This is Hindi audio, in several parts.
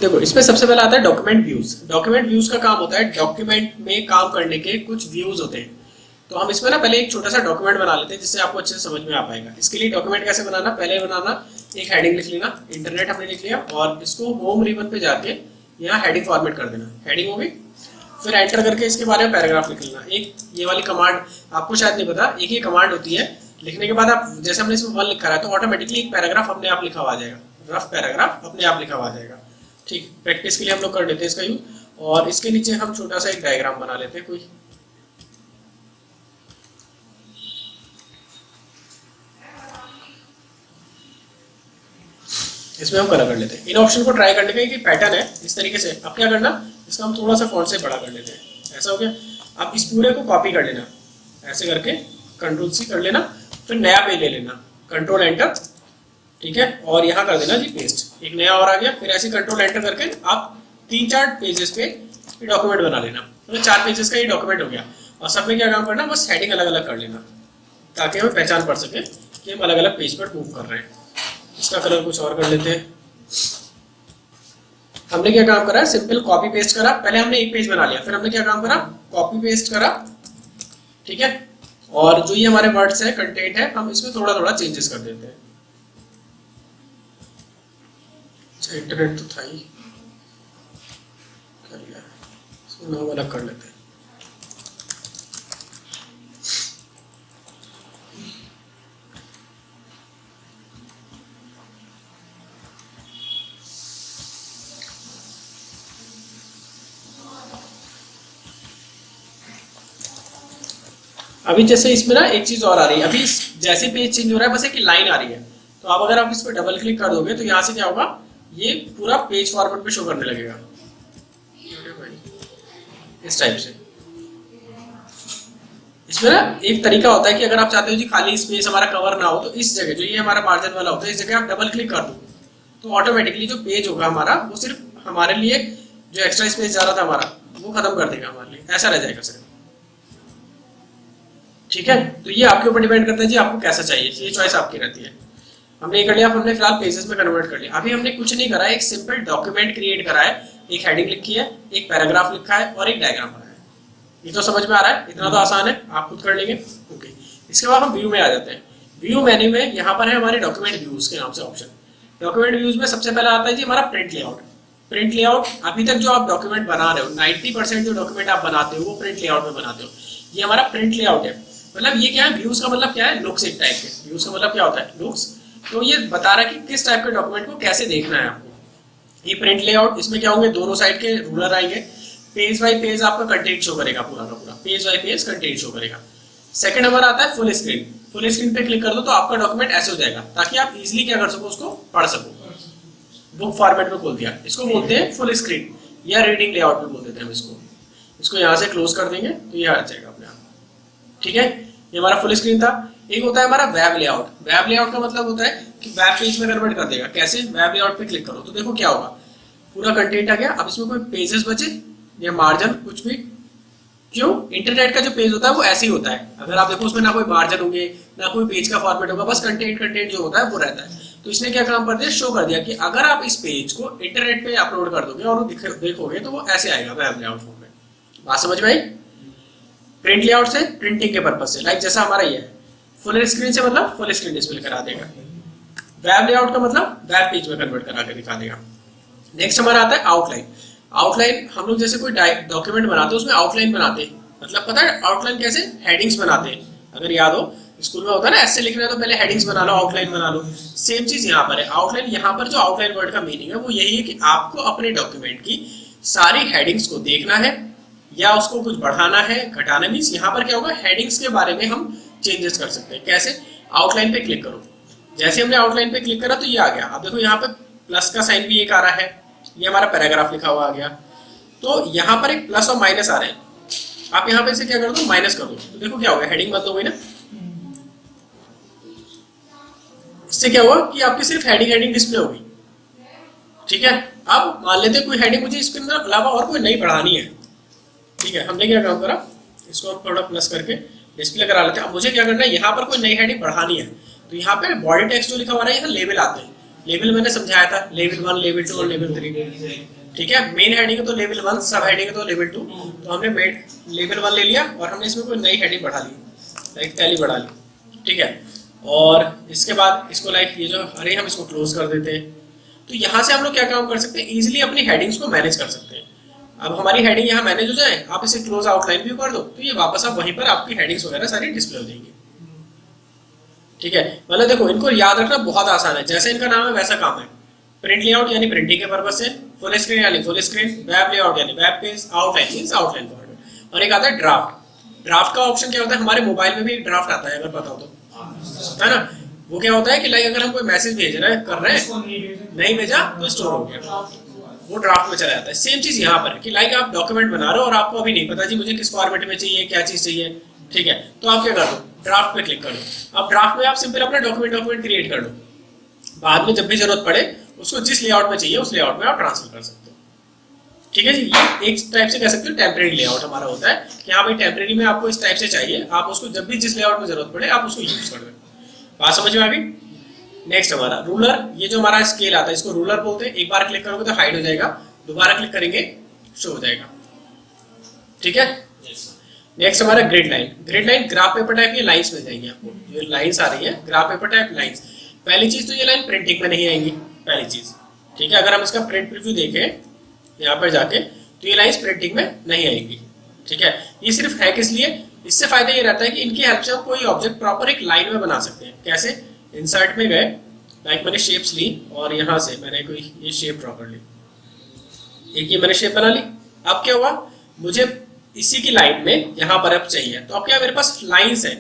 देखो इसमें सबसे पहले आता है डॉक्यूमेंट व्यूज। डॉक्यूमेंट व्यूज का काम होता है, डॉक्यूमेंट में काम करने के कुछ व्यूज होते हैं। तो हम इसमें ना पहले एक छोटा सा डॉक्यूमेंट बना लेते हैं जिससे आपको अच्छे से समझ में आ पाएगा। इसके लिए डॉक्यूमेंट कैसे बनाना, पहले बनाना एक हेडिंग लिख लेना, इंटरनेट हमने लिख लिया और इसको होम रिबन पे जाके यहाँ हेडिंग फॉर्मेट कर देना, हेडिंग हो गई। फिर एंटर करके इसके बारे में पैराग्राफ लिख लेना। एक ये वाली कमांड आपको शायद नहीं पता, एक ये कमांड होती है, लिखने के बाद आप जैसे हमने इसमें 1 लिखा है तो ऑटोमेटिकली एक पैराग्राफ अपने आप लिखा हुआ आ जाएगा, रफ पैराग्राफ अपने आप लिखा हुआ आ जाएगा। ठीक, प्रैक्टिस के लिए हम लोग कर लेते हैं इसका यूज। और इसके नीचे हम छोटा सा एक डायग्राम बना लेते हैं कोई। इसमें हम कलर कर लेते हैं। इन ऑप्शन को ट्राई करने का एक पैटर्न है इस तरीके से। अब क्या करना, इसका हम थोड़ा सा फॉन्ट से बड़ा कर लेते हैं, ऐसा हो गया। अब इस पूरे को कॉपी कर लेना, ऐसे करके कंट्रोल सी कर लेना, फिर नया पेज ले लेना, कंट्रोल एंटर, ठीक है, और यहाँ कर देना जी पेस्ट, एक नया और आ गया। फिर ऐसे कंट्रोल एंटर करके आप 3-4 पेजेस पे ये डॉक्यूमेंट बना लेना, मतलब 4 पेजेस का ये डॉक्यूमेंट हो गया। और सब में क्या काम करना, बस हेडिंग अलग अलग कर लेना ताकि हमें पहचान पड़ सके कि हम अलग अलग पेज पर मूव कर रहे हैं। इसका कलर कुछ और कर लेते हैं। हमने क्या काम करा, सिंपल कॉपी पेस्ट करा। पहले हमने एक पेज बना लिया, फिर हमने क्या काम करा, कॉपी पेस्ट करा, ठीक है। और जो ये हमारे वर्ड्स है, कंटेंट है, हम इसमें थोड़ा थोड़ा चेंजेस कर देते हैं। अच्छा इंटरनेट तो था ही, कर लिया, इसको नाम अलग कर लेते हैं। अभी जैसे इसमें ना एक चीज और आ रही है, अभी जैसे पेज चेंज हो रहा है बस एक लाइन आ रही है। तो अब अगर आप इस पर डबल क्लिक कर दोगे तो यहाँ से क्या होगा, ये पूरा पेज फॉर्मेट पे शो करने लगेगा इस टाइप से। इसमें ना एक तरीका होता है कि अगर आप चाहते हो जी खाली स्पेस हमारा कवर ना हो, तो इस जगह जो ये हमारा मार्जिन वाला होता है, इस जगह आप डबल क्लिक कर दो तो ऑटोमेटिकली जो पेज होगा हमारा वो सिर्फ हमारे लिए जो एक्स्ट्रा स्पेस जा रहा था हमारा वो खत्म कर देगा हमारे लिए, ऐसा रह जाएगा सिर्फ। ठीक है, तो ये आपके ऊपर डिपेंड करता है जी आपको कैसा चाहिए, ये चॉइस आपकी रहती है। हमने ये कर लिया, हमने फिलहाल पेजेस में कन्वर्ट कर लिया। अभी हमने कुछ नहीं करा है, एक सिंपल डॉक्यूमेंट क्रिएट करा है, एक हेडिंग लिखी है, एक पैराग्राफ लिखा है और एक डायग्राम बनाया है। ये तो समझ में आ रहा है, इतना तो आसान है, आप खुद कर लेंगे। ओके, इसके बाद हम व्यू में आ जाते हैं। व्यू मेन्यू में यहाँ पर है हमारे डॉक्यूमेंट व्यूज के नाम से ऑप्शन। डॉक्यूमेंट व्यूज में सबसे पहला आता है जी हमारा प्रिंट लेआउट। प्रिंट लेआउट, अभी तक जो आप डॉक्यूमेंट बना रहे हो 90% जो डॉक्यूमेंट आप बनाते हो वो प्रिंट लेआउट में बनाते हो। ये हमारा प्रिंट लेआउट है। मतलब ये क्या है, व्यूज का मतलब क्या है, लुक्स एक टाइप के। व्यूज का मतलब क्या होता है, लुक्स। तो ये बता रहा है कि किस टाइप के डॉक्यूमेंट को कैसे देखना है आपको। ये प्रिंट लेआउट, इसमें क्या होंगे, दोनों साइड के रूलर आएंगे, पेज बाय पेज आपका कंटेंट शो करेगा, पूरा का पूरा page bye page content show करेगा। सेकंड नंबर आता है फुल स्क्रीन। फुल स्क्रीन पे क्लिक कर दो तो आपका डॉक्यूमेंट ऐसे हो जाएगा ताकि आप इजीली क्या कर सको, उसको पढ़ सको। बुक फॉर्मेट में खोल दिया, इसको बोलते हैं फुल स्क्रीन या रीडिंग लेआउट में बोल देते हैं हम इसको। इसको यहाँ से क्लोज कर देंगे तो ये आ जाएगा अपने आप। ठीक है, ये हमारा फुल स्क्रीन था। एक होता है हमारा वेब लेआउट। वेब लेआउट का मतलब होता है कि वेब पेज में कन्वर्ट कर देगा। कैसे, वेब लेआउट पे क्लिक करो तो देखो क्या होगा, पूरा कंटेंट आ गया। अब इसमें कोई पेजेस बचे या मार्जिन कुछ भी, क्यों, इंटरनेट का जो पेज होता है वो ऐसे ही होता है। अगर आप देखो उसमें ना कोई मार्जिन होंगे ना कोई पेज का फॉर्मेट होगा, बस कंटेंट जो होता है वो रहता है। तो इसने क्या काम कर दिया, शो कर दिया कि अगर आप इस पेज को इंटरनेट पे अपलोड कर दोगे और देखोगे तो वो ऐसे आएगा वेब लेआउट फॉर्म में। बात समझ में आई। प्रिंट लेआउट से प्रिंटिंग के पर्पज से, लाइक जैसा हमारा ये है। फुल स्क्रीन से मतलब फुल स्क्रीन डिस्प्ले करा देगा। वेब लेआउट का मतलब वेब पेज में कन्वर्ट करा के दिखा देगा। नेक्स्ट हमारा आता है आउटलाइन। आउटलाइन हम लोग जैसे कोई डॉक्यूमेंट बनाते हैं उसमें आउटलाइन बनाते हैं। मतलब पता है आउटलाइन कैसे, हेडिंग्स बनाते हैं। अगर याद हो स्कूल में होता है ना, ऐसे लिखना है तो पहले हेडिंग्स बना लो, आउटलाइन बना लो। सेम चीज यहाँ पर है। आउटलाइन, यहाँ पर जो आउटलाइन वर्ड का मीनिंग है वो यही है कि आपको अपने डॉक्यूमेंट की सारी हेडिंग्स को देखना है या उसको कुछ बढ़ाना है, घटाना। मीन्स यहाँ पर क्या होगा, हेडिंग्स के बारे में हम चेंजेस कर सकते हैं। कैसे, आउटलाइन पे क्लिक करो। जैसे हमने आउटलाइन पे क्लिक करा तो ये आ गया। अब देखो यहाँ पे प्लस का साइन भी एक आ रहा है, ये हमारा पैराग्राफ लिखा हुआ आ गया। तो यहाँ पर एक प्लस और माइनस आ रहे हैं। आप यहाँ पे इसे क्या कर दो, माइनस कर दो तो देखो क्या होगा, हेडिंग बंद हो गई ना। इससे क्या हुआ कि आपकी सिर्फ हेडिंग डिस्प्ले होगी। ठीक है, अब मान लेते हैं कोई हेडिंग मुझे इसके अंदर अलावा और कोई नई बढ़ानी है। ठीक है, हमने क्या काम करा, इसको हम थोड़ा प्लस करके डिस्प्ले करा लेते हैं। अब मुझे क्या करना है, यहाँ पर कोई नई हेडिंग बढ़ानी है तो यहाँ पे बॉडी टेक्स्ट जो लिखा हुआ है, यहाँ लेबल आते हैं। लेवल मैंने समझाया था, लेवल 1, लेवल 2 और लेवल 3। ठीक है, मेन हेडिंग तो लेवल 1, सब हेडिंग तो लेवल 2। तो हमने लेवल 1 ले लिया और हमने इसमें कोई नई हेडिंग बढ़ा ली, लाइक टैली बढ़ा ली। ठीक है, और इसके बाद इसको लाइक ये जो अरे हम इसको क्लोज कर देते हैं। तो यहाँ से हम लोग क्या काम कर सकते हैं, इजीली अपनी हेडिंग्स को मैनेज कर सकते हैं। अब हमारी हेडिंग यहाँ मैनेज हो जाए, आप इसे क्लोज आउटलाइन व्यू कर दो, तो ये वापस आप वहीं पर आपकी हेडिंग्स वगैरह सारी डिस्प्ले हो जाएंगी। ठीक है, मतलब देखो इनको याद रखना बहुत आसान है, जैसे इनका नाम है वैसा काम है। प्रिंट लेआउट यानी प्रिंटिंग के पर्पज से, फुल स्क्रीन यानी फुल स्क्रीन, वेब लेआउट यानी web page, outline means outline format, और एक आता है ड्राफ्ट। ड्राफ्ट का ऑप्शन क्या होता है, हमारे मोबाइल में भी एक ड्राफ्ट आता है अगर पता हो तो, है ना। वो क्या होता है कि लाइक अगर हम कोई मैसेज भेज रहे हैं, कर रहे हैं, नहीं भेजा तो स्टोर हो गया, वो ड्राफ्ट में चला जाता है। सेम चीज यहाँ पर कि लाइक आप डॉक्यूमेंट बना रहे हो और आपको अभी नहीं पता जी मुझे किस फॉर्मेट में चाहिए, क्या चीज चाहिए। ठीक है, तो आप क्या कर दो, ड्राफ्ट पे क्लिक कर दो। अब ड्राफ्ट में आप सिंपल अपना डॉक्यूमेंट क्रिएट कर लो, बाद में जब भी जरूरत पड़े उसको जिस लेआउट में चाहिए उस लेआउट में आप ट्रांसफर कर सकते हो। ठीक है जी, ये एक टाइप से कह सकते हो टेम्परेरी लेआउट हमारा होता है कि हाँ भाई टेम्परेरी में आपको इस टाइप से चाहिए, आप उसको जब भी जिस लेआउट में जरूरत पड़े आप उसको यूज कर दो। बात समझ में आ गई। नेक्स्ट हमारा रूलर, ये जो हमारा स्केल आता है इसको रूलर बोलते हैं। एक बार क्लिक करोगे तो हाइड हो जाएगा, दोबारा क्लिक करेंगे शो हो जाएगा। ठीक है, नेक्स्ट हमारा grid line. Grid line graph paper type की लाइंस मिल जाएंगी आपको, ये लाइंस आ रही है ग्राफ पेपर टाइप लाइंस। पहली चीज तो ये लाइन प्रिंटिंग में नहीं आएंगी, पहली चीज। ठीक है, अगर हम इसका प्रिंट प्रीव्यू देखें यहाँ पर जाके तो ये लाइंस प्रिंटिंग में नहीं आएंगी। ठीक है, ये सिर्फ है किस लिए, इससे फायदा ये रहता है कि इनकी हेल्प से हम कोई ऑब्जेक्ट प्रॉपर एक लाइन में बना सकते हैं। कैसे, इंसर्ट में गए, लाइक मैंने शेप्स ली और यहाँ से मैंने कोई ये शेप ड्रॉ कर ली, एक ये मैंने शेप बना ली। अब क्या हुआ, मुझे इसी की लाइन में यहाँ पर अब चाहिए, तो अब क्या मेरे पास लाइंस है,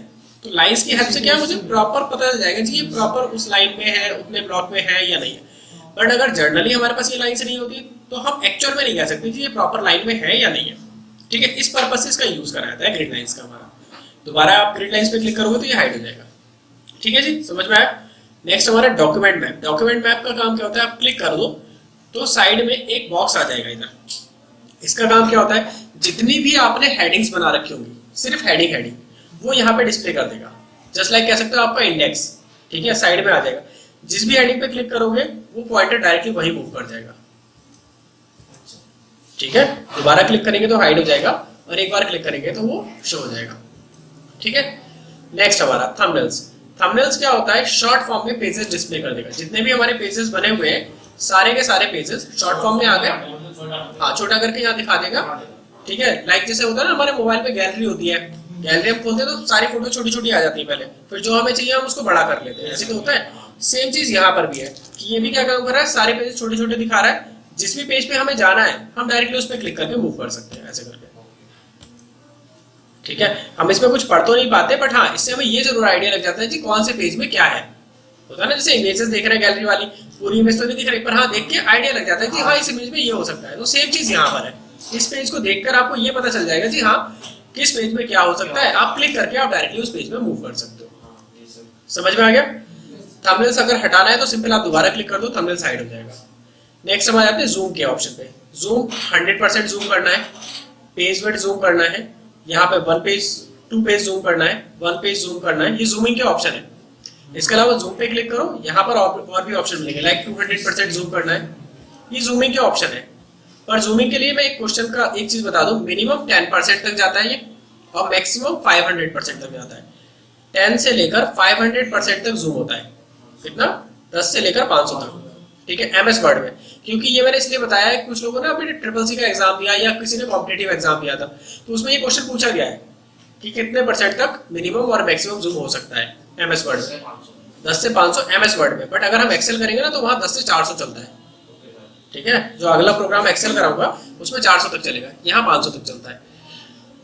तो लाइंस की हेल्प से क्या मुझे प्रॉपर पता चल जाएगा जी ये प्रॉपर उस लाइन में है, उतने ब्लॉक में है या नहीं है। बट अगर जर्नली हमारे पास ये लाइंस नहीं होती तो हम एक्चुअल में नहीं कह सकते जी ये प्रॉपर लाइन में है या नहीं है। ठीक है, इस पर्पज से इसका यूज करा जाता है ग्रिड लाइंस का हमारा। दोबारा आप ग्रिड लाइंस पे क्लिक करोगे तो ये हाइड हो जाएगा। ठीक है जी, समझ में आया। नेक्स्ट हमारा डॉक्यूमेंट मैप। डॉक्यूमेंट मैप का काम क्या होता है, आप क्लिक कर दो तो साइड में एक बॉक्स आ जाएगा इधर। इसका काम क्या होता है, जितनी भी आपने हेडिंग्स बना रखी होंगी, सिर्फ हेडिंग वो यहाँ पे डिस्प्ले कर देगा। जस्ट लाइक कह सकते हो आपका इंडेक्स। ठीक है, साइड में आ जाएगा, जिस भी हेडिंग पे क्लिक करोगे वो पॉइंटर डायरेक्टली वही मूव कर जाएगा। ठीक है, दोबारा क्लिक करेंगे तो हाइड हो जाएगा और एक बार क्लिक करेंगे तो वो शो हो जाएगा। ठीक है, नेक्स्ट हमारा थंबनेल्स। थंबनेल्स क्या होता है, शॉर्ट फॉर्म में पेजेस डिस्प्ले कर देगा। जितने भी हमारे पेजेस बने हुए हैं सारे के सारे पेजेस शॉर्ट फॉर्म में आ गए, हाँ छोटा करके यहाँ दिखा देगा। ठीक है, लाइक जैसे होता है ना हमारे मोबाइल पे गैलरी होती है, गैलरी हम खोलते हैं तो सारी फोटो छोटी छोटी आ जाती है पहले, फिर जो हमें चाहिए हम उसको बड़ा कर लेते हैं, ऐसे तो होता है। सेम चीज यहाँ पर भी है कि ये भी क्या काम कर रहा है, सारे पेजेस छोटे छोटे दिखा रहा है। जिस भी पेज पे हमें जाना है हम डायरेक्टली उस पर क्लिक करके मूव कर सकते हैं ऐसे करके। ठीक है, हम इसमें कुछ पढ़ तो नहीं पाते बट हाँ इससे हमें ये जरूर आइडिया लग जाता है कि कौन से पेज में क्या है। होता है ना, जैसे इमेजेस देख रहे हैं गैलरी वाली, पूरी इमेज तो नहीं दिख रही पर हाँ देख के आइडिया लग जाता है कि हाँ इस इमेज में ये हो सकता है। तो सेम चीज यहाँ पर है, इस पेज को देखकर आपको ये पता चल जाएगा जी हाँ किस पेज में क्या हो सकता है। आप क्लिक करके आप डायरेक्टली उस पेज में मूव कर सकते हो। समझ में आ गया। थंबनेल्स अगर हटाना है तो सिंपल आप दोबारा क्लिक कर दो, थंबनेल्स हाइड हो जाएगा। नेक्स्ट हम आ जाते हैं जूम के ऑप्शन पे। जूम 100% जूम करना है, पेज विड्थ जूम करना है, यहाँ पे 1 पेज 2 पेज जूम करना है, 1 पेज जूम करना है, ये जूमिंग के ऑप्शन है। इसके अलावा जूम पे क्लिक करो, यहाँ पर और भी ऑप्शन मिलेंगे, लाइक 200% जूम करना है, ये जूमिंग के ऑप्शन है। पर जूमिंग के लिए मैं एक क्वेश्चन का एक चीज बता दूं, मिनिमम 10% तक जाता है ये और मैक्सिमम 500% तक जाता है। 10 से लेकर 500% तक जूम होता है। कितना, 10 से लेकर 500 तक। ठीक है, MS वर्ड में, क्योंकि ये मैंने इसलिए बताया है कुछ लोगों ने अभी SSC का एग्जाम दिया या किसी ने कॉम्पिटिटिव एग्जाम दिया था तो उसमें ये क्वेश्चन पूछा गया है कि कितने % तक मिनिमम और मैक्सिमम जूम हो सकता है MS वर्ड में। 10 से 500 MS वर्ड में, बट अगर हम एक्सेल करेंगे ना तो वहाँ 10 से 400 चलता है। ठीक है, जो अगला प्रोग्राम एक्सेल कराऊंगा उसमें 400 तक चलेगा, यहाँ 500 तक चलता है।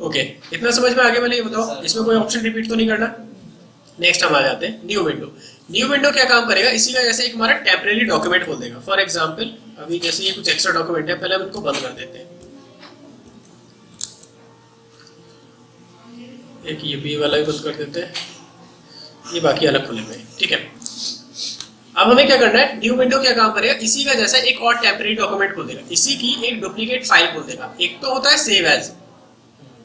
ओके, इतना समझ में आगे वाले ये बताओ, इसमें कोई ऑप्शन रिपीट तो नहीं करना। नेक्स्ट हम आ जाते हैं न्यू विंडो। न्यू विंडो क्या काम करेगा, इसी का जैसे एक हमारा टेम्परेरी डॉक्यूमेंट खोल देगा। फॉर एग्जांपल अभी जैसे ये कुछ एक्स्ट्रा डॉक्यूमेंट है, पहले हम इनको बंद कर देते हैं। एक ये बी वाला भी बंद कर देते हैं, ये बाकी अलग खुले हुए। ठीक है, अब हमें क्या करना है, न्यू विंडो क्या काम करेगा, इसी का जैसा एक और टेम्परेरी डॉक्यूमेंट खोल देगा, इसी की एक डुप्लीकेट फाइल खोल देगा। एक तो होता है सेव एज,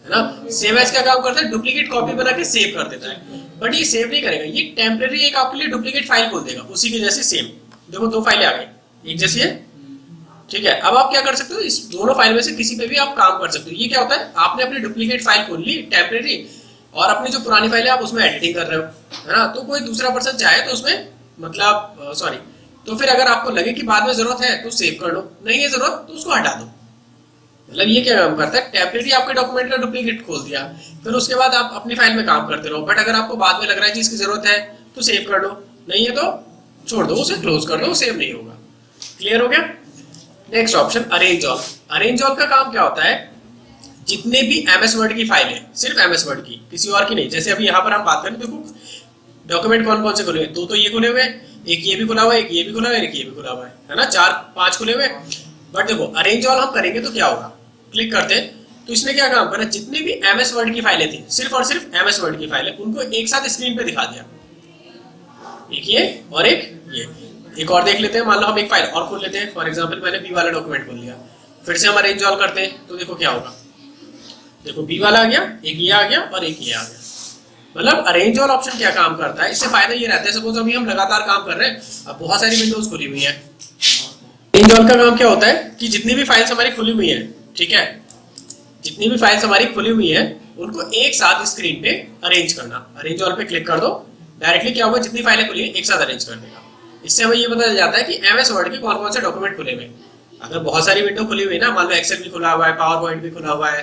है ना, सेव एज क्या काम करता है, डुप्लीकेट कॉपी बना के सेव कर देता है। बट ये सेव नहीं करेगा, ये टेम्परेरी एक आपके लिए डुप्लीकेट फाइल खोल देगा उसी के जैसे सेम। देखो दो फाइलें आ गई एक जैसी है, ठीक है। अब आप क्या कर सकते हो, इस दोनों फाइल में से किसी पे भी आप काम कर सकते हो। ये क्या होता है, आपने अपनी डुप्लीकेट फाइल खोल ली टेम्परेरी, और अपनी जो पुरानी फाइल है आप उसमें एडिटिंग कर रहे हो, है ना। तो कोई दूसरा पर्सन चाहे तो उसमें मतलब सॉरी, तो फिर अगर आपको लगे कि बाद में जरूरत है तो सेव कर लो, नहीं है जरूरत तो उसको हटा दो। मतलब ये क्या काम करता है, टेम्परेरी आपके डॉक्यूमेंट का डुप्लीकेट खोल दिया, फिर उसके बाद आप अपनी फाइल में काम करते रहो। बट अगर आपको बाद में लग रहा है कि इसकी जरूरत है तो सेव कर लो, नहीं है तो छोड़ दो, उसे क्लोज कर दो, सेव नहीं होगा। क्लियर हो गया। Next option arrange all. Arrange all का काम क्या होता है, जितने भी एमएस वर्ड की फाइल है, सिर्फ एमएस वर्ड की, किसी और की नहीं। जैसे अभी यहाँ पर हम बात करें, देखो डॉक्यूमेंट कौन कौन से खुले हैं, दो तो ये खुले हुए हैं, एक ये भी खुला हुआ है, एक ये भी खुला हुआ है, एक ये भी खुला हुआ है ना, 4-5 खुले हुए। बट देखो अरेंज ऑल हम करेंगे तो क्या होगा, क्लिक करते हैं तो इसने क्या काम करा, जितनी भी एमएस वर्ड की फाइलें थी, सिर्फ और सिर्फ एमएस वर्ड की फाइलें, उनको एक साथ स्क्रीन पे दिखा दिया। एक ये और एक ये। एक और देख लेते हैं, मान लो हम एक फाइल और खोल लेते हैं, फॉर एग्जांपल मैंने बी वाला डॉक्यूमेंट खोल लिया, फिर से हम अरेंज ऑल करते हैं तो देखो क्या होगा, देखो बी वाला आ गया, एक ये आ गया और एक ये आ गया। मतलब अरेंज ऑल ऑप्शन क्या काम करता है, इससे फायदा ये रहता है, सपोज अभी हम लगातार काम कर रहे हैं, अब बहुत सारी विंडोज खुली हुई है। अरेंज ऑल का काम क्या होता है कि जितनी भी फाइल्स हमारी खुली हुई है, ठीक है, जितनी भी फाइल्स हमारी खुली हुई है उनको एक साथ स्क्रीन पे अरेंज करना। अरेंज ऑल पे क्लिक कर दो, डायरेक्टली क्या होगा, जितनी फाइलें खुली है एक साथ अरेंज कर देगा। इससे हमें ये पता चल जाता है कि एमएस वर्ड के कौन कौन से डॉक्यूमेंट खुले हुए हैं। अगर बहुत सारी विंडो खुली हुई है ना, मान लो एक्सेल भी खुला हुआ है, पावर पॉइंट भी खुला हुआ है,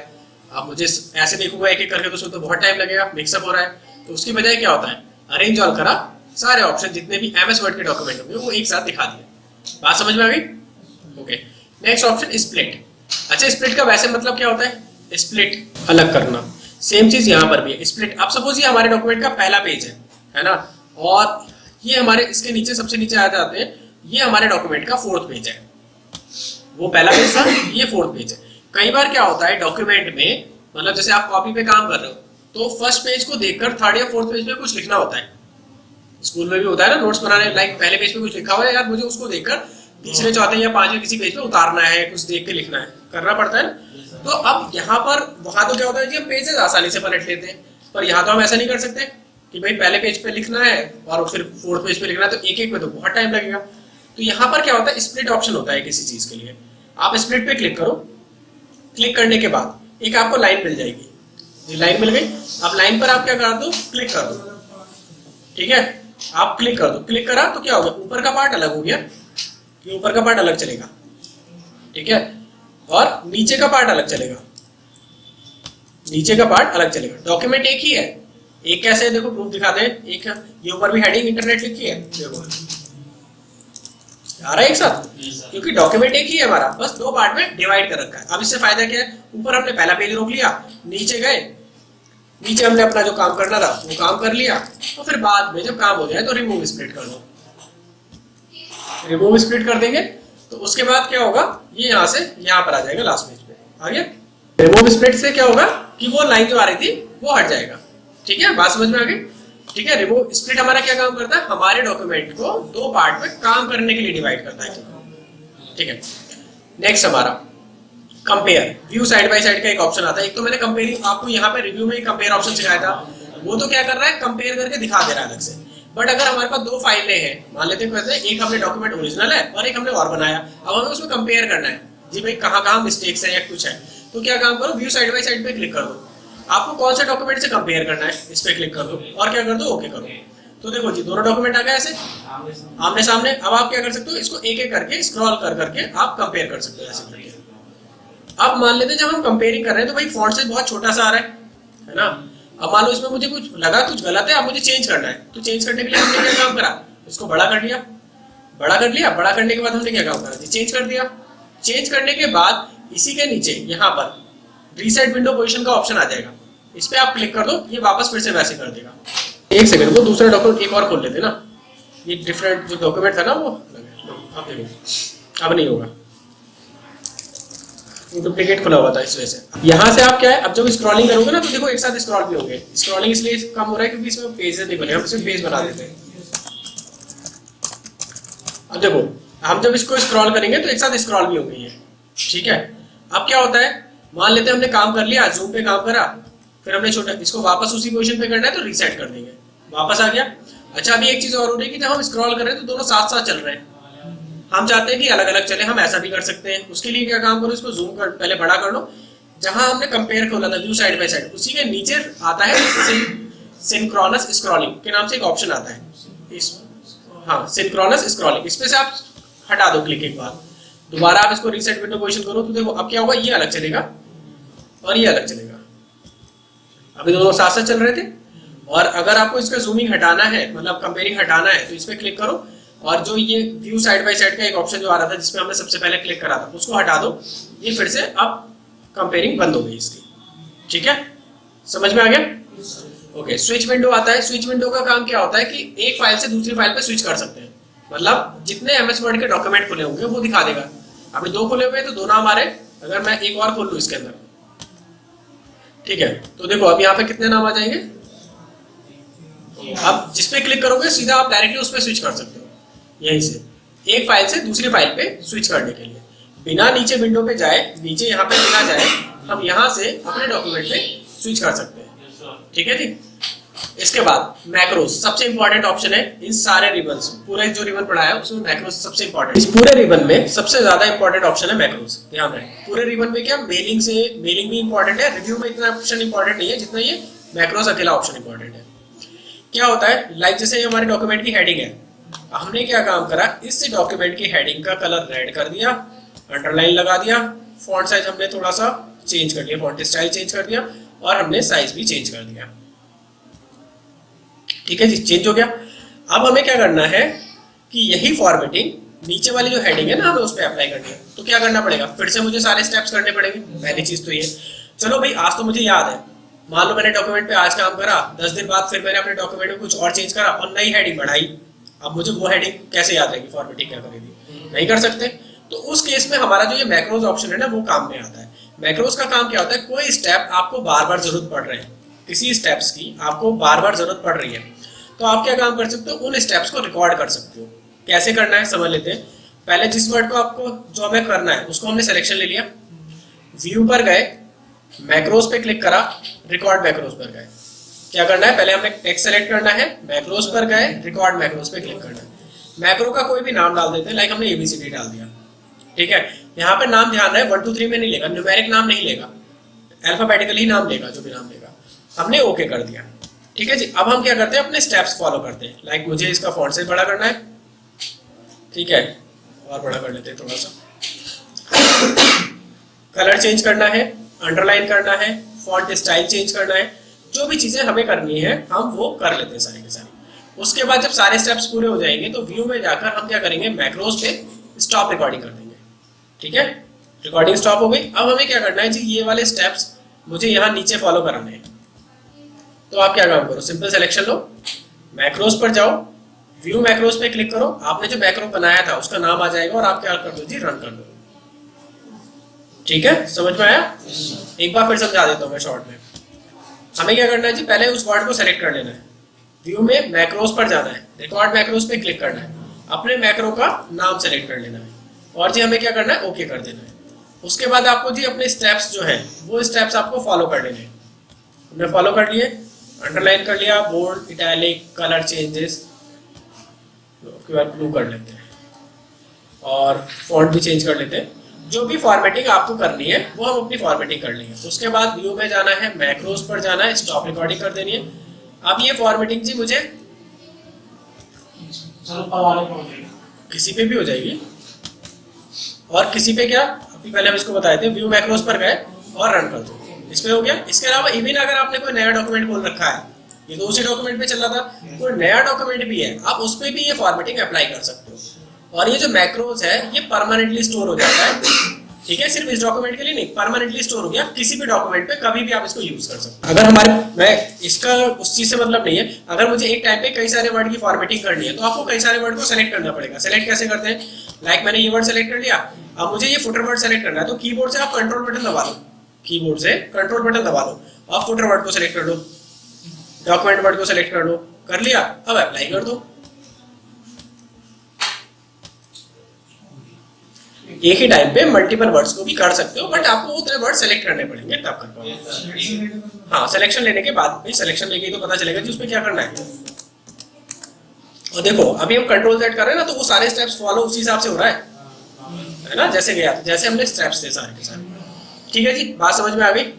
अब मुझे ऐसे देखूंगा एक एक करके तो उसमें तो बहुत टाइम लगेगा, मिक्सअप हो रहा है, तो उसकी बजाय क्या होता है, अरेंज ऑल करा, सारे ऑप्शन जितने भी एमएस वर्ड के डॉक्यूमेंट होंगे वो एक साथ दिखा दिए। बात समझ में आ गई। Okay, next option split. अच्छा, स्प्लिट का वैसे मतलब क्या होता है, स्प्लिट अलग करना। सेम चीज यहाँ पर भी है, स्प्लिट। अब सपोज ये हमारे डॉक्यूमेंट का पहला पेज है ना, और ये हमारे इसके नीचे सबसे नीचे आ जाते हैं, ये हमारे डॉक्यूमेंट का 4th पेज है। वो पहला पेज था, ये 4th पेज है। कई बार क्या होता है डॉक्यूमेंट में, मतलब जैसे आप कॉपी पे काम कर रहे हो तो फर्स्ट पेज को देखकर 3rd या 4th पेज पे कुछ लिखना होता है। स्कूल में भी होता है ना, नोट्स बनाने, लाइक पहले पेज पे कुछ लिखा हुआ है यार, मुझे उसको देखकर तीसरे, चौथे या 5वें किसी पेज पे उतारना है, कुछ देख के लिखना है, करना पड़ता है ना। तो अब यहाँ पर, वहां तो क्या होता है कि हम पेजेस आसानी से पलट लेते हैं, पर यहाँ तो हम ऐसा नहीं कर सकते कि भाई पहले पेज पे लिखना है और फिर 4th पेज पे लिखना है, तो एक एक में तो बहुत टाइम लगेगा। तो यहाँ पर क्या होता है, स्प्लिट ऑप्शन होता है किसी चीज के लिए। आप स्प्लिट पे क्लिक करो, क्लिक करने के बाद एक आपको लाइन मिल जाएगी, ये लाइन मिल गई। अब लाइन पर आप क्या कर दो, क्लिक कर दो, ठीक है, आप क्लिक कर दो। क्लिक करा तो क्या होगा, ऊपर का पार्ट अलग हो गया, ये ऊपर का पार्ट अलग चलेगा, ठीक है, और नीचे का पार्ट अलग चलेगा, नीचे का पार्ट अलग चलेगा। डॉक्यूमेंट एक ही है, एक कैसे है देखो, प्रूफ दिखाते हैं। एक ये ऊपर भी हेडिंग इंटरनेट लिखी है, देखो आ रहा है एक साथ, क्योंकि डॉक्यूमेंट एक ही है हमारा, बस 2 पार्ट में डिवाइड कर रखा है। अब इससे फायदा क्या है, ऊपर हमने पहला पेज रोक लिया, नीचे गए, नीचे हमने अपना जो काम करना था वो काम कर लिया, और फिर बाद में जब काम हो जाए तो रिमूव स्प्लिट कर दो। रिमूव स्प्लिट कर देंगे तो उसके बाद क्या होगा, ये यहाँ से यहाँ पर आ जाएगा, लास्ट पेज पे आ गया। रिमूव स्प्लिट से क्या होगा कि वो लाइन जो आ रही थी वो हट जाएगा, ठीक है, बात समझ में आ गई। ठीक है, रिमूव स्प्लिट हमारा क्या काम करता है, हमारे डॉक्यूमेंट को 2 पार्ट में काम करने के लिए डिवाइड करता है, ठीक है। नेक्स्ट हमारा compare, view side by side का एक ऑप्शन आता है। एक तो मैंने कंपेयरिंग आपको यहाँ पे रिव्यू में कंपेयर ऑप्शन सिखाया था, वो तो क्या कर रहा है, कंपेयर करके दिखा दे रहा है अलग से। बट अगर हमारे पास 2 फाइलें हैं, मान लेते हैं कैसे, एक हमने डॉक्यूमेंट ओरिजिनल है और एक हमने और बनाया, अब हमें उसमें कंपेयर करना है जी भाई कहाँ कहाँ मिस्टेक्स है या कुछ है, तो क्या काम करो, व्यू साइड बाय साइड पे क्लिक कर दो। आपको कौन से डॉक्यूमेंट से कंपेयर करना है, इस पे क्लिक कर दो और क्या कर दो, ओके करो। तो देखो जी, दोनों डॉक्यूमेंट आ गए ऐसे आमने सामने। अब आप क्या कर सकते हो, इसको एक एक करके स्क्रॉल कर करके आप कंपेयर कर सकते हो ऐसे करके। अब मान लेते हैं जब हम कंपेयरिंग कर रहे हैं तो भाई फॉन्ट साइज बहुत छोटा सा आ रहा है ना। अब मान लो इसमें मुझे कुछ लगा कुछ गलत है, अब मुझे चेंज करना है, तो चेंज करने के लिए हमने क्या काम करा, इसको बड़ा कर लिया, बड़ा कर लिया, बड़ा करने के बाद हमने क्या काम करा जी, चेंज कर दिया। चेंज करने के बाद इसी के नीचे यहाँ पर रीसेट विंडो पोजीशन का ऑप्शन आ जाएगा, इस पे आप क्लिक कर दो, ये वापस फिर से वैसे कर देगा। एक सेकंड को दूसरा डॉक्यूमेंट एक और खोल लेते ना, ये डिफरेंट जो डॉक्यूमेंट था ना वो अब देखो, अब नहीं होगा, डुप्लीकेट खुला हुआ था इस वजह से। यहाँ से आप क्या है, अब जब स्क्रॉलिंग करोगे ना तो देखो एक साथ स्क्रॉल भी होंगे। स्क्रॉलिंग इसलिए कम हो रहा है क्योंकि इसमें पेजेस नहीं बने, हम इसमें पेज बना देते हैं। अब देखो हम जब इसको स्क्रॉल करेंगे तो एक साथ स्क्रॉल भी होंगे ये, ठीक है। अब क्या होता है, मान लेते हैं हमने काम कर लिया, जूम पे काम करा, फिर हमने छोटा इसको वापस उसी पोजीशन पे करना है तो रीसेट कर देंगे, वापस आ गया। अच्छा, अभी एक चीज और हो रही है कि जब हम स्क्रॉल कर रहे हैं तो दोनों साथ साथ चल रहे हैं, हम चाहते हैं कि अलग अलग चले, हम ऐसा भी कर सकते हैं। उसके लिए क्या काम करो, इसको जूम कर पहले बड़ा कर लो। जहां हमने कंपेयर खोला था व्यू साइड बाय साइड, उसी के नीचे आता है सिंक्रोनस स्क्रॉलिंग के नाम से एक ऑप्शन आता है इस, हाँ सिंक्रोनस स्क्रॉलिंग। इस पे से आप हटा दो क्लिक एक बार, दोबारा आप इसको रीसेट विंडो पोजीशन करो तो देखो अब क्या होगा, ये अलग चलेगा और ये अलग चलेगा। अभी दोनों साथ साथ चल रहे थे। और अगर आपको इसका जूमिंग हटाना है, मतलब कंपेयरिंग हटाना है, तो इस पे क्लिक करो और जो ये व्यू साइड बाय साइड का एक ऑप्शन जो आ रहा था जिसमें हमने सबसे पहले क्लिक करा था उसको हटा दो। ये फिर से अब कंपेयरिंग बंद हो गई इसकी। ठीक है, समझ में आ गया? ओके, स्विच विंडो आता है। स्विच विंडो का काम क्या होता है कि एक फाइल से दूसरी फाइल पे स्विच कर सकते हैं। मतलब जितने एमएस वर्ड के डॉक्यूमेंट खुले होंगे वो दिखा देगा। अभी 2 खुले हुए हैं तो दोनों हमारे, अगर मैं एक और खोल लूँ इसके अंदर, ठीक है, तो देखो अब यहाँ पे कितने नाम आ जाएंगे। अब जिस पे क्लिक करोगे सीधा आप डायरेक्टली उस पे स्विच कर सकते हो, यहीं से एक फाइल से दूसरी फाइल पे स्विच करने के लिए, बिना नीचे विंडो पे जाए, नीचे यहाँ पे लिखा जाए, हम यहाँ से अपने डॉक्यूमेंट पे स्विच कर सकते हैं। ठीक है जी। इसके बाद मैक्रोस सबसे इंपॉर्टेंट ऑप्शन है इन सारे रिबन्स, पूरा जो रिबन पढ़ा है उसमें मैक्रोस सबसे इंपॉर्टेंट। इस पूरे रिबन में सबसे ज्यादा इंपॉर्टेंट ऑप्शन है मैक्रोस, ध्यान रखें। पूरे रिबन में क्या मेलिंग भी इंपॉर्टेंट है, रिव्यू में इतना ऑप्शन इंपॉर्टेंट नहीं है जितना ये मैक्रोस अकेला ऑप्शन इंपॉर्टेंट है। क्या होता है, लाइक जैसे हमारे डॉक्यूमेंट की हेडिंग है, हमने क्या काम करा, इस डॉक्यूमेंट की हेडिंग का कलर रेड कर दिया, अंडरलाइन लगा दिया, फॉन्ट साइज हमने थोड़ा सा चेंज कर दिया, फॉन्ट स्टाइल चेंज कर दिया और हमने साइज भी चेंज कर दिया। ठीक है जी, चेंज हो गया। अब हमें क्या करना है कि यही फॉर्मेटिंग नीचे वाली जो हेडिंग है ना, हमें उस पर अप्लाई करनी है। तो क्या करना पड़ेगा, फिर से मुझे सारे स्टेप्स करने पड़ेंगे। पहली चीज तो ये, चलो भाई आज तो मुझे याद है, मान लो मैंने डॉक्यूमेंट पे आज काम करा, 10 दिन बाद फिर मैंने अपने डॉक्यूमेंट में कुछ और चेंज करा और नई हेडिंग बढ़ाई। अब मुझे वो हेडिंग कैसे याद रहेगी, फॉर्मेटिंग क्या करेगी, नहीं कर सकते। तो उस केस में हमारा जो ये मैक्रोस ऑप्शन है ना वो काम में आता है। मैक्रोस का काम क्या होता है, कोई स्टेप आपको बार बार जरूरत पड़ रही है, किसी स्टेप्स की आपको बार बार जरूरत पड़ रही है, तो आप क्या काम कर सकते हो, उन स्टेप्स को रिकॉर्ड कर सकते हो। कैसे करना है समझ लेते हैं। पहले जिस वर्ड को आपको जो हमें करना है उसको हमने सिलेक्शन ले लिया, व्यू पर गए, मैक्रोस पे क्लिक करा, रिकॉर्ड मैक्रोस पर गए। क्या करना है, पहले हमें टेक्स्ट सेलेक्ट करना है, मैक्रोस पर गए, रिकॉर्ड मैक्रोस पे क्लिक करना है। मैक्रो का कोई भी नाम डाल देते हैं, लाइक हमने ABCD डाल दिया। ठीक है, यहाँ पे नाम ध्यान रहे 1 2 3 में नहीं लेगा, न्यूमेरिक नाम नहीं लेगा, अल्फाबेटिकली नाम लेगा, जो भी नाम लेगा। हमने ओके कर दिया। ठीक है जी। अब हम क्या करते हैं, अपने स्टेप्स फॉलो करते हैं। लाइक मुझे इसका फॉन्ट साइज बड़ा करना है, ठीक है, और बड़ा कर लेते हैं थोड़ा सा, कलर चेंज करना है, अंडरलाइन करना है, फॉन्ट स्टाइल चेंज करना है, जो भी चीजें हमें करनी है हम वो कर लेते हैं सारी की सारी। उसके बाद जब सारे स्टेप्स पूरे हो जाएंगे तो व्यू में जाकर हम क्या करेंगे, मैक्रोस पे स्टॉप रिकॉर्डिंग कर देंगे। ठीक है, रिकॉर्डिंग स्टॉप हो गई। अब हमें क्या करना है जी, ये वाले स्टेप्स मुझे यहाँ नीचे फॉलो कराने हैं। तो आप क्या काम करो, सिंपल सिलेक्शन लो, मैक्रोस पर जाओ, व्यू मैक्रोस पे क्लिक करो, आपने जो मैक्रो बनाया था उसका नाम आ जाएगा और आप क्या कर दो जी, रन कर दो। ठीक है, समझ में आया? एक बार फिर समझा देता हूँ मैं शॉर्ट में। हमें क्या करना है जी, पहले उस वर्ड को सेलेक्ट कर लेना है, व्यू में मैक्रोस पर जाना है, रिकॉर्ड मैक्रोस पे क्लिक करना है, अपने मैक्रो का नाम सेलेक्ट कर लेना है और जी हमें क्या करना है, ओके कर देना है। उसके बाद आपको जी अपने स्टेप्स जो है वो स्टेप्स आपको फॉलो कर लेने हैं। हमने फॉलो कर लिए, अंडरलाइन कर लिया, बोल्ड, इटैलिक, कलर चेंजेस, उसके बाद ब्लू कर लेते हैं और फॉन्ट भी चेंज कर लेते हैं। जो भी फॉर्मेटिंग आपको करनी है वो हम अपनी फॉर्मेटिंग कर लेंगे। उसके बाद व्यू में जाना है, मैक्रोस पर जाना है, स्टॉप रिकॉर्डिंग कर देनी है। अब ये फॉर्मेटिंग जी मुझे किसी पे भी हो जाएगी और किसी पे क्या, अभी पहले हम इसको बताए थे, व्यू मैक्रोस पर गए और रन कर दो, इसमें हो गया। इसके अलावा इवन अगर आपने कोई नया डॉक्यूमेंट खोल रखा है, ये तो उसी डॉक्यूमेंट पे चल रहा था, कोई नया डॉक्यूमेंट भी है, आप उस पे भी ये फॉर्मेटिंग अप्लाई कर सकते हो। और ये जो मैक्रोस है ये परमानेंटली स्टोर हो जाता है। ठीक है, सिर्फ इस डॉक्यूमेंट के लिए नहीं, परमानेंटली स्टोर हो गया, किसी भी डॉक्यूमेंट पे कभी भी आप इसको यूज कर सकते हैं। अगर हमारे, मैं इसका उस चीज से मतलब नहीं है, अगर मुझे एक टाइम पे कई सारे वर्ड की फॉर्मेटिंग करनी है तो आपको कई सारे वर्ड को सेलेक्ट करना पड़ेगा। सेलेक्ट कैसे करते हैं, लाइक मैंने ये वर्ड सेलेक्ट कर लिया, अब मुझे ये फुटर वर्ड सेलेक्ट करना है तो कीबोर्ड से आप कंट्रोल बटन दबा दो, कीबोर्ड से कंट्रोल बटन दबा दो और फुटर वर्ड को सेलेक्ट कर लो, डॉक्यूमेंट वर्ड को सेलेक्ट कर लो, कर लिया, अब अप्लाई कर दो। एक ही टाइम पे मल्टीपल वर्ड्स को भी कर सकते हो, बट आपको उतने वर्ड सेलेक्ट करने पड़ेंगे तब कर पाओगे। हाँ, सिलेक्शन लेने के बाद भी, सिलेक्शन लेके तो पता चलेगा कि उसमें क्या करना है। और देखो अभी हम कंट्रोल सेट कर रहे हैं ना, तो वो सारे स्टेप्स फॉलो उसी हिसाब से हो रहा है ना, जैसे गया जैसे हमने स्टेप्स थे सारे के सारे। ठीक है जी, बात समझ में आ गई।